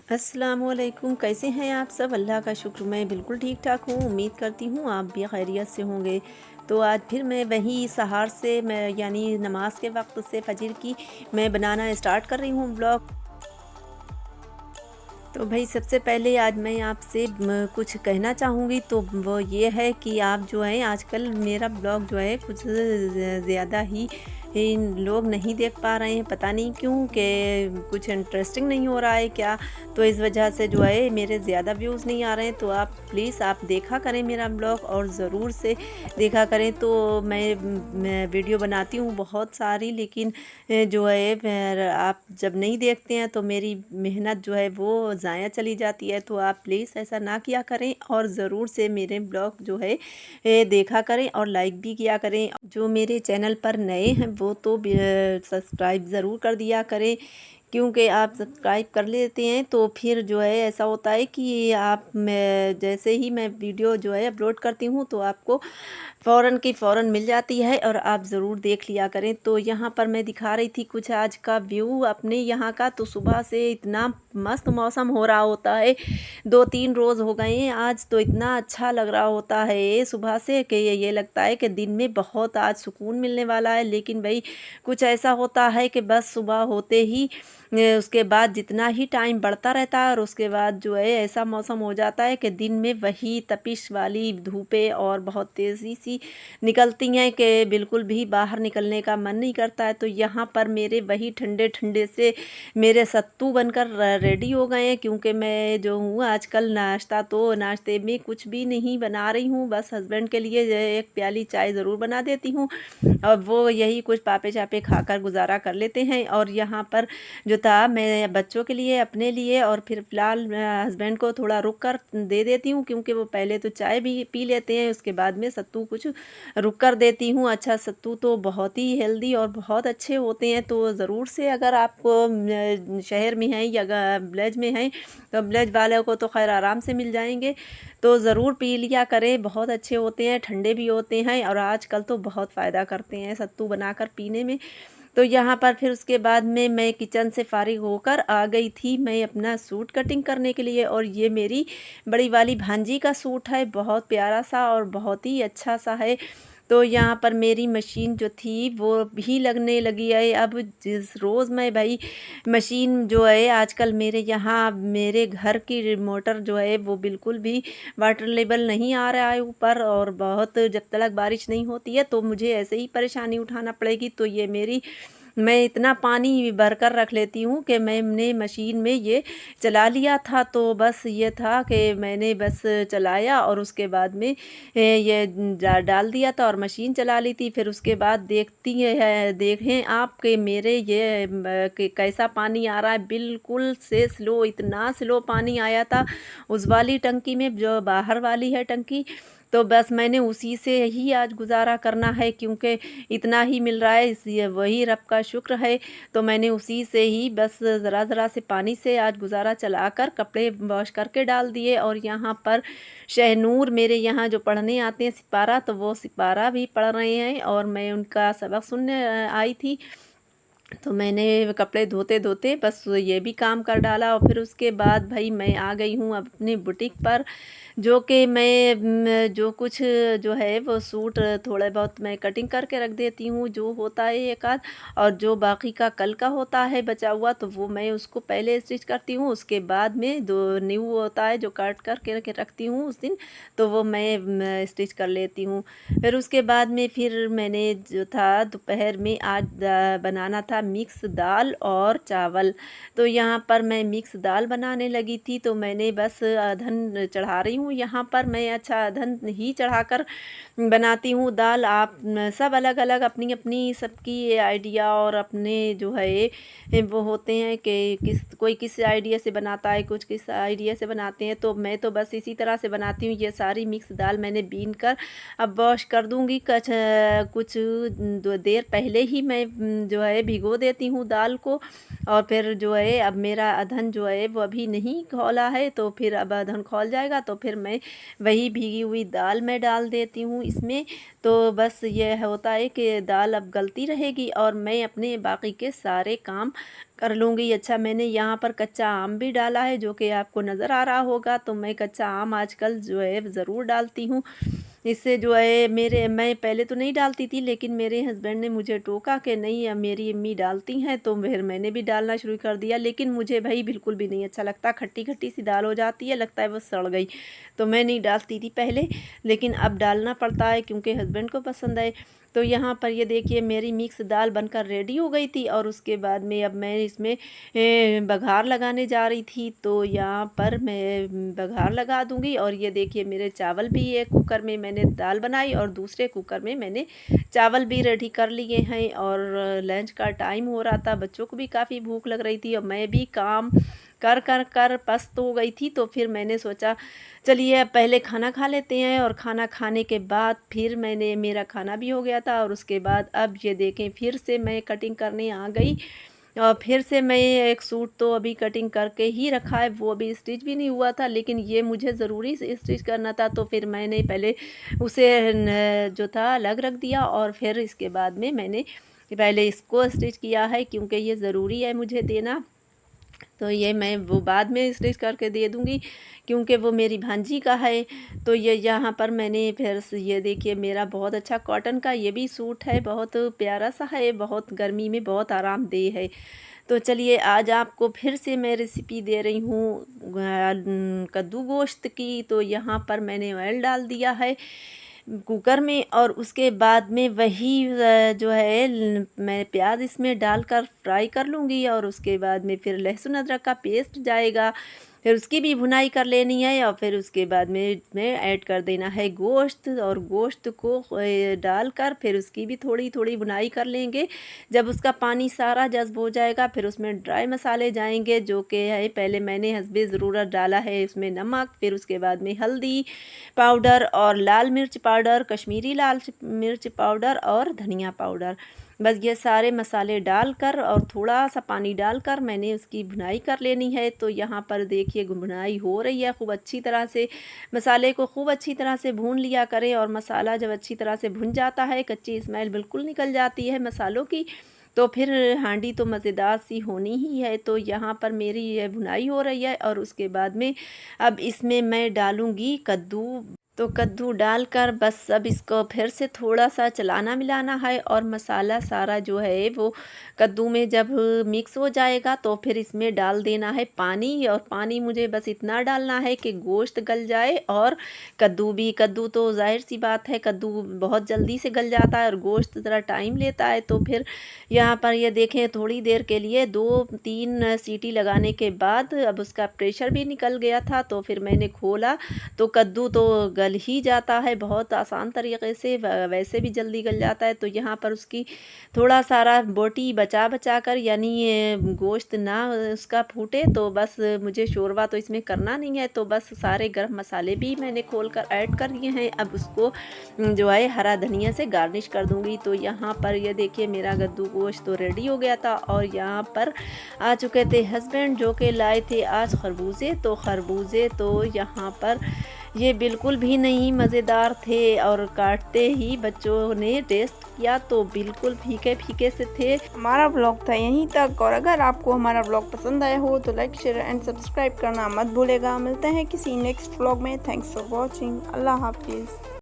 अस्सलामुअलैकुम, कैसे हैं आप सब? अल्लाह का शुक्र मैं बिल्कुल ठीक-ठाक हूँ। उम्मीद करती हूँ आप भी खैरियत से होंगे। तो आज फिर मैं वही सहार से मैं यानी नमाज़ के वक़्त से फ़जर की मैं बनाना स्टार्ट कर रही हूँ व्लॉग। तो भई सबसे पहले आज मैं आपसे कुछ कहना चाहूँगी, तो वो ये है कि आप जो है आजकल मेरा ब्लॉग जो है कुछ ज़्यादा ही लोग नहीं देख पा रहे हैं, पता नहीं क्यों, कि कुछ इंटरेस्टिंग नहीं हो रहा है क्या? तो इस वजह से जो है मेरे ज़्यादा व्यूज़ नहीं आ रहे हैं। तो आप प्लीज़ आप देखा करें मेरा ब्लॉग, और ज़रूर से देखा करें। तो मैं वीडियो बनाती हूँ बहुत सारी, लेकिन जो है फिर आप जब नहीं देखते हैं तो मेरी मेहनत जो है वो ज़ाया चली जाती है। तो आप प्लीज़ ऐसा ना किया करें, और ज़रूर से मेरे ब्लॉग जो है देखा करें और लाइक भी किया करें। जो मेरे चैनल पर नए हैं वो तो सब्सक्राइब ज़रूर कर दिया करें, क्योंकि आप सब्सक्राइब कर लेते हैं तो फिर जो है ऐसा होता है कि आप मैं जैसे ही मैं वीडियो जो है अपलोड करती हूँ तो आपको फ़ौरन की फ़ौरन मिल जाती है, और आप ज़रूर देख लिया करें। तो यहाँ पर मैं दिखा रही थी कुछ आज का व्यू अपने यहाँ का। तो सुबह से इतना मस्त मौसम हो रहा होता है, 2-3 रोज़ हो गए हैं आज, तो इतना अच्छा लग रहा होता है सुबह से कि ये लगता है कि दिन में बहुत आज सुकून मिलने वाला है। लेकिन भई कुछ ऐसा होता है कि बस सुबह होते ही उसके बाद जितना ही टाइम बढ़ता रहता है, और उसके बाद जो है ऐसा मौसम हो जाता है कि दिन में वही तपिश वाली धूपें और बहुत तेज़ी सी निकलती हैं कि बिल्कुल भी बाहर निकलने का मन नहीं करता है। तो यहाँ पर मेरे वही ठंडे-ठंडे से मेरे सत्तू बनकर रेडी हो गए हैं, क्योंकि मैं जो हूँ आजकल नाश्ते में कुछ भी नहीं बना रही हूँ, बस हस्बैंड के लिए जो है एक प्याली चाय ज़रूर बना देती हूँ, और वो यही कुछ पापे-चापे खाकर गुज़ारा कर लेते हैं। और यहाँ पर जो था मैं बच्चों के लिए, अपने लिए, और फिर फ़िलहाल हस्बैंड को थोड़ा रुक कर दे देती हूँ, क्योंकि वो पहले तो चाय भी पी लेते हैं, उसके बाद में सत्तू कुछ रुक कर देती हूँ। अच्छा, सत्तू तो बहुत ही हेल्दी और बहुत अच्छे होते हैं। तो ज़रूर से अगर आप शहर में हैं या विलेज में हैं, तो विलेज वालों को तो ख़ैर आराम से मिल जाएँगे, तो ज़रूर पी लिया करें, बहुत अच्छे होते हैं, ठंडे भी होते हैं, और आजकल तो बहुत फ़ायदा करते हैं सत्तू बनाकर पीने में। तो यहाँ पर फिर उसके बाद में मैं किचन से फ़ारिग होकर आ गई थी मैं अपना सूट कटिंग करने के लिए, और ये मेरी बड़ी वाली भांजी का सूट है, बहुत प्यारा-सा और बहुत ही अच्छा-सा है। तो यहाँ पर मेरी मशीन जो थी वो भी लगने लगी है अब। जिस रोज़ मैं भई मशीन जो है आजकल मेरे यहाँ मेरे घर की मोटर जो है वो बिल्कुल भी वाटर लेवल नहीं आ रहा है ऊपर, और बहुत जब तक बारिश नहीं होती है तो मुझे ऐसे ही परेशानी उठाना पड़ेगी। तो ये मेरी मैं इतना पानी भरकर रख लेती हूँ कि मैंने मशीन में ये चला लिया था। तो बस ये था कि मैंने बस चलाया, और उसके बाद में ये डाल दिया था और मशीन चला ली थी। फिर उसके बाद देखती है देखें आप कि मेरे ये कि कैसा पानी आ रहा है, बिल्कुल से स्लो, इतना स्लो पानी आया था उस वाली टंकी में जो बाहर वाली है टंकी। तो बस मैंने उसी से ही आज गुज़ारा करना है, क्योंकि इतना ही मिल रहा है, इसलिए वही रब का शुक्र है। तो मैंने उसी से ही बस ज़रा-ज़रा से पानी से आज गुज़ारा चलाकर कपड़े वॉश करके डाल दिए। और यहाँ पर शहनूर मेरे यहाँ जो पढ़ने आते हैं सिपारा, तो वो सिपारा भी पढ़ रहे हैं, और मैं उनका सबक सुनने आई थी। तो मैंने कपड़े धोते-धोते बस ये भी काम कर डाला, और फिर उसके बाद भई मैं आ गई हूँ अपनी बुटीक पर, जो कि मैं जो कुछ जो है वो सूट थोड़े बहुत मैं कटिंग करके रख देती हूँ, जो होता है एक आध, और जो बाकी का कल का होता है बचा हुआ तो वो मैं उसको पहले स्टिच करती हूँ। उसके बाद में दो न्यू होता है जो कट करके रखती हूँ उस दिन, तो वो मैं स्टिच कर लेती हूँ। फिर उसके बाद में फिर मैंने जो था दोपहर में आज बनाना था मिक्स दाल और चावल। तो यहाँ पर मैं मिक्स दाल बनाने लगी थी, तो मैंने बस अधन चढ़ा रही हूँ यहाँ पर मैं। अच्छा, अधन ही चढ़ाकर बनाती हूँ दाल। आप सब अलग-अलग अपनी-अपनी सबकी आइडिया और अपने जो है वो होते हैं कि कोई किस आइडिया से बनाता है, कुछ किस आइडिया से बनाते हैं। तो मैं तो बस इसी तरह से बनाती हूँ। ये सारी मिक्स दाल मैंने बीन कर अब वॉश कर दूँगी। कुछ दो देर पहले ही मैं जो है भिगो देती हूँ दाल को, और फिर जो है अब मेरा अधन जो है वो अभी नहीं खौला है, तो फिर अब अधन खौल जाएगा तो फिर मैं वही भीगी हुई दाल मैं डाल देती हूँ इसमें। तो बस ये होता है कि दाल अब गलती रहेगी और मैं अपने बाकी के सारे काम कर लूँगी। अच्छा, मैंने यहाँ पर कच्चा आम भी डाला है, जो कि आपको नज़र आ रहा होगा। तो मैं कच्चा आम आजकल जो है ज़रूर डालती हूँ। इससे जो है मैं पहले तो नहीं डालती थी, लेकिन मेरे हस्बैंड ने मुझे टोका कि नहीं, अब मेरी अम्मी डालती हैं, तो फिर मैंने भी डालना शुरू कर दिया। लेकिन मुझे भई बिल्कुल भी नहीं अच्छा लगता, खट्टी-खट्टी सी दाल हो जाती है, लगता है वो सड़ गई। तो मैं नहीं डालती थी पहले, लेकिन अब डालना पड़ता है क्योंकि हस्बैंड को पसंद है। तो यहाँ पर ये देखिए मेरी मिक्स दाल बनकर रेडी हो गई थी, और उसके बाद में अब मैं इसमें बघार लगाने जा रही थी। तो यहाँ पर मैं बघार लगा दूँगी। और ये देखिए मेरे चावल भी, एक कुकर में मैंने दाल बनाई और दूसरे कुकर में मैंने चावल भी रेडी कर लिए हैं। और लंच का टाइम हो रहा था, बच्चों को भी काफ़ी भूख लग रही थी और मैं भी काम कर पस्त हो गई थी। तो फिर मैंने सोचा चलिए अब पहले खाना खा लेते हैं, और खाना खाने के बाद फिर मेरा खाना भी हो गया था। और उसके बाद अब ये देखें फिर से मैं कटिंग करने आ गई, और फिर से मैं एक सूट तो अभी कटिंग करके ही रखा है, वो अभी स्टिच भी नहीं हुआ था, लेकिन ये मुझे ज़रूरी से स्टिच करना था। तो फिर मैंने पहले उसे जो था अलग रख दिया, और फिर इसके बाद में मैंने पहले इसको स्टिच किया है, क्योंकि ये ज़रूरी है मुझे देना। तो ये मैं वो बाद में स्टिच करके दे दूँगी, क्योंकि वो मेरी भांजी का है। तो ये यहाँ पर मैंने फिर से ये देखिए मेरा बहुत अच्छा कॉटन का ये भी सूट है, बहुत प्यारा सा है, बहुत गर्मी में बहुत आरामदेह है। तो चलिए आज आपको फिर से मैं रेसिपी दे रही हूँ कद्दू गोश्त की। तो यहाँ पर मैंने ऑयल डाल दिया है कुकर में, और उसके बाद में वही जो है मैं प्याज इसमें डालकर फ्राई कर लूँगी, और उसके बाद में फिर लहसुन अदरक का पेस्ट जाएगा, फिर उसकी भी भुनाई कर लेनी है। और फिर उसके बाद में ऐड कर देना है गोश्त, और गोश्त को डालकर फिर उसकी भी थोड़ी थोड़ी भुनाई कर लेंगे। जब उसका पानी सारा जज्ब हो जाएगा, फिर उसमें ड्राई मसाले जाएंगे, जो कि है पहले मैंने हस्बे ज़रूरत डाला है उसमें नमक, फिर उसके बाद में हल्दी पाउडर और लाल मिर्च पाउडर, कश्मीरी लाल मिर्च पाउडर और धनिया पाउडर। बस ये सारे मसाले डालकर और थोड़ा सा पानी डालकर मैंने उसकी भुनाई कर लेनी है। तो यहाँ पर देखिए भुनाई हो रही है खूब अच्छी तरह से। मसाले को खूब अच्छी तरह से भून लिया करें, और मसाला जब अच्छी तरह से भुन जाता है, कच्ची स्मेल बिल्कुल निकल जाती है मसालों की, तो फिर हांडी तो मज़ेदार सी होनी ही है। तो यहाँ पर मेरी ये भुनाई हो रही है, और उसके बाद में अब इसमें मैं डालूँगी कद्दू। तो कद्दू डालकर बस अब इसको फिर से थोड़ा सा चलाना मिलाना है, और मसाला सारा जो है वो कद्दू में जब मिक्स हो जाएगा, तो फिर इसमें डाल देना है पानी। और पानी मुझे बस इतना डालना है कि गोश्त गल जाए, और कद्दू तो ज़ाहिर सी बात है कद्दू बहुत जल्दी से गल जाता है, और गोश्त ज़रा टाइम लेता है। तो फिर यहाँ पर ये देखें थोड़ी देर के लिए 2-3 सीटी लगाने के बाद अब उसका प्रेशर भी निकल गया था। तो फिर मैंने खोला, तो कद्दू तो गल ही जाता है बहुत आसान तरीके से, वैसे भी जल्दी गल जाता है। तो यहाँ पर उसकी थोड़ा सारा बोटी बचा बचा कर, यानी ये गोश्त ना उसका फूटे, तो बस मुझे शोरबा तो इसमें करना नहीं है। तो बस सारे गर्म मसाले भी मैंने खोल कर ऐड कर दिए हैं। अब उसको जो है हरा धनिया से गार्निश कर दूंगी। तो यहाँ पर ये देखिए मेरा कद्दू गोश्त तो रेडी हो गया था, और यहाँ पर आ चुके थे हस्बैंड, जो कि लाए थे आज खरबूजे। तो खरबूजे तो यहाँ पर ये बिल्कुल भी नहीं मज़ेदार थे, और काटते ही बच्चों ने टेस्ट किया तो बिल्कुल फीके फीके से थे। हमारा ब्लॉग था यहीं तक, और अगर आपको हमारा ब्लॉग पसंद आया हो तो लाइक शेयर एंड सब्सक्राइब करना मत भूलेगा। मिलते हैं किसी नेक्स्ट ब्लॉग में। Thanks for watching. अल्लाह हाफिज़।